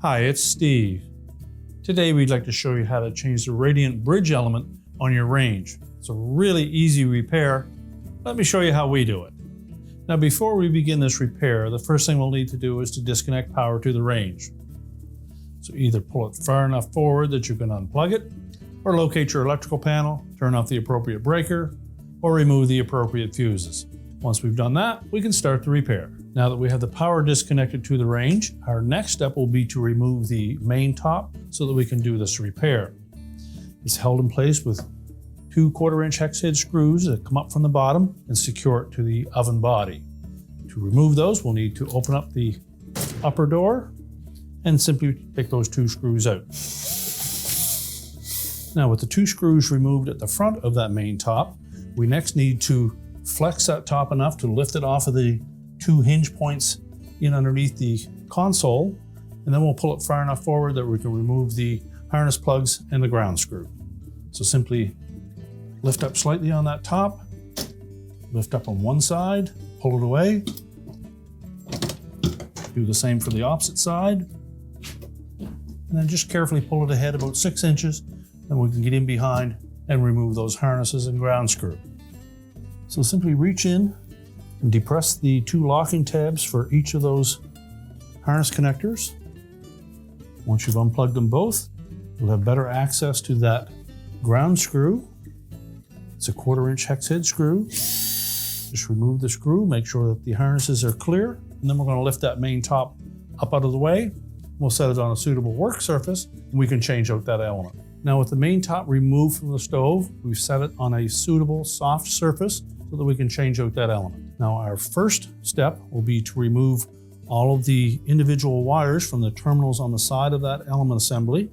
Hi, it's Steve. Today we'd like to show you how to change the radiant bridge element on your range. It's a really easy repair. Let me show you how we do it. Now before we begin this repair, the first thing we'll need to do is to disconnect power to the range. So either pull it far enough forward that you can unplug it, or locate your electrical panel, turn off the appropriate breaker, or remove the appropriate fuses. Once we've done that, we can start the repair. Now that we have the power disconnected to the range, our next step will be to remove the main top so that we can do this repair. It's held in place with 2 1/4-inch hex head screws that come up from the bottom and secure it to the oven body. To remove those, we'll need to open up the upper door and simply take those 2 screws out. Now with the 2 screws removed at the front of that main top, we next need to flex that top enough to lift it off of the 2 hinge points in underneath the console, and then we'll pull it far enough forward that we can remove the harness plugs and the ground screw. So simply lift up slightly on that top, lift up on one side, pull it away, do the same for the opposite side, and then just carefully pull it ahead about 6 inches, and we can get in behind and remove those harnesses and ground screw. So simply reach in and depress the 2 locking tabs for each of those harness connectors. Once you've unplugged them both, you'll have better access to that ground screw. It's a 1/4-inch hex head screw. Just remove the screw, make sure that the harnesses are clear, and then we're going to lift that main top up out of the way. We'll set it on a suitable work surface, and we can change out that element. Now with the main top removed from the stove, we've set it on a suitable soft surface so that we can change out that element. Now our first step will be to remove all of the individual wires from the terminals on the side of that element assembly.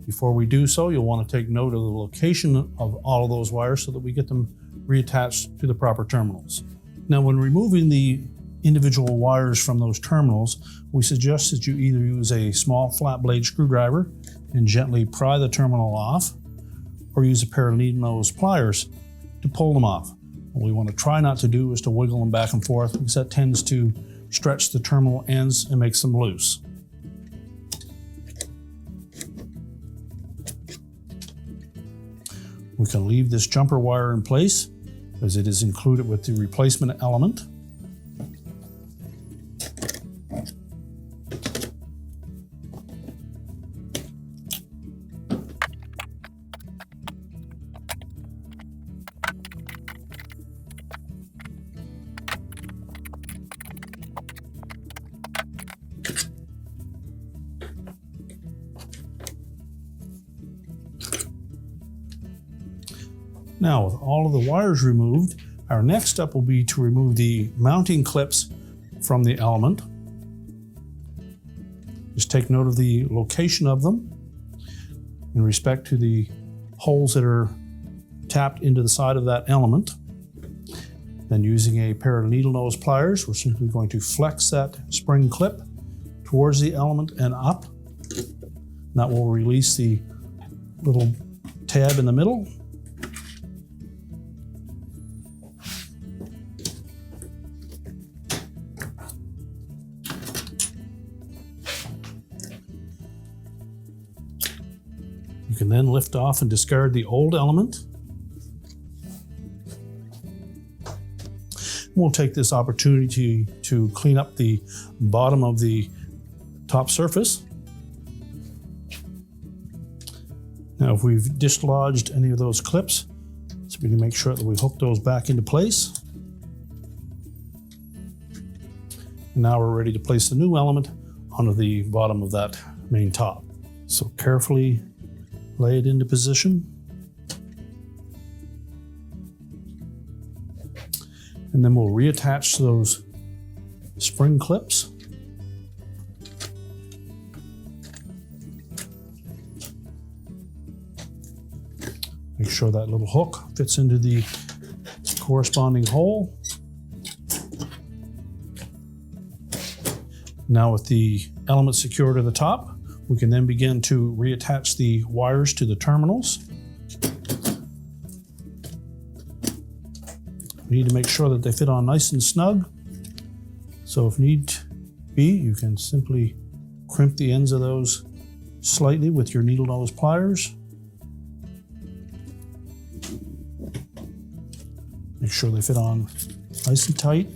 Before we do so, you'll want to take note of the location of all of those wires so that we get them reattached to the proper terminals. Now when removing the individual wires from those terminals, we suggest that you either use a small flat blade screwdriver and gently pry the terminal off, or use a pair of needle nose pliers to pull them off. What we want to try not to do is to wiggle them back and forth, because that tends to stretch the terminal ends and makes them loose. We can leave this jumper wire in place as it is included with the replacement element. Now, with all of the wires removed, our next step will be to remove the mounting clips from the element. Just take note of the location of them in respect to the holes that are tapped into the side of that element. Then using a pair of needle nose pliers, we're simply going to flex that spring clip towards the element and up. That will release the little tab in the middle. You can then lift off and discard the old element. We'll take this opportunity to clean up the bottom of the top surface. Now, if we've dislodged any of those clips, so we can make sure that we hook those back into place. And now we're ready to place the new element onto the bottom of that main top. So carefully lay it into position. And then we'll reattach those spring clips. Make sure that little hook fits into the corresponding hole. Now with the element secured to the top, we can then begin to reattach the wires to the terminals. We need to make sure that they fit on nice and snug. So if need be, you can simply crimp the ends of those slightly with your needle nose pliers. Make sure they fit on nice and tight.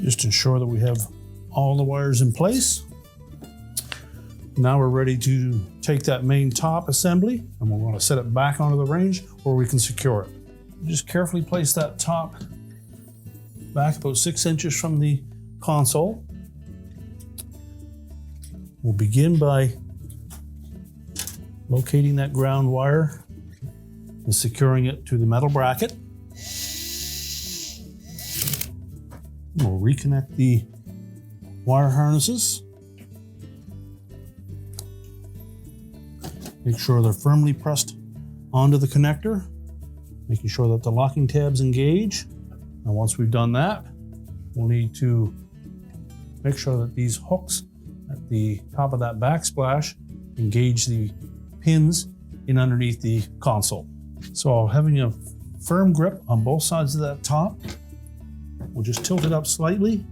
Just ensure that we have all the wires in place. Now we're ready to take that main top assembly and we're going to set it back onto the range where we can secure it. Just carefully place that top back about 6 inches from the console. We'll begin by locating that ground wire and securing it to the metal bracket. We'll reconnect the wire harnesses. Make sure they're firmly pressed onto the connector, making sure that the locking tabs engage. And once we've done that, we'll need to make sure that these hooks at the top of that backsplash engage the pins in underneath the console. So having a firm grip on both sides of that top, we'll just tilt it up slightly.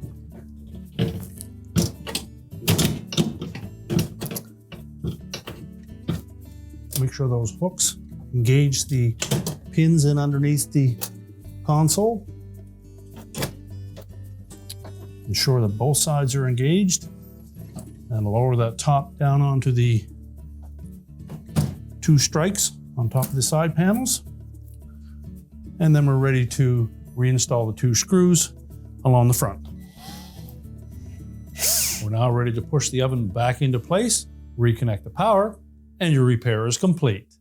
Make sure those hooks engage the pins in underneath the console. Ensure that both sides are engaged. And lower that top down onto the 2 strikes on top of the side panels. And then we're ready to reinstall the 2 screws along the front. We're now ready to push the oven back into place, reconnect the power, and your repair is complete.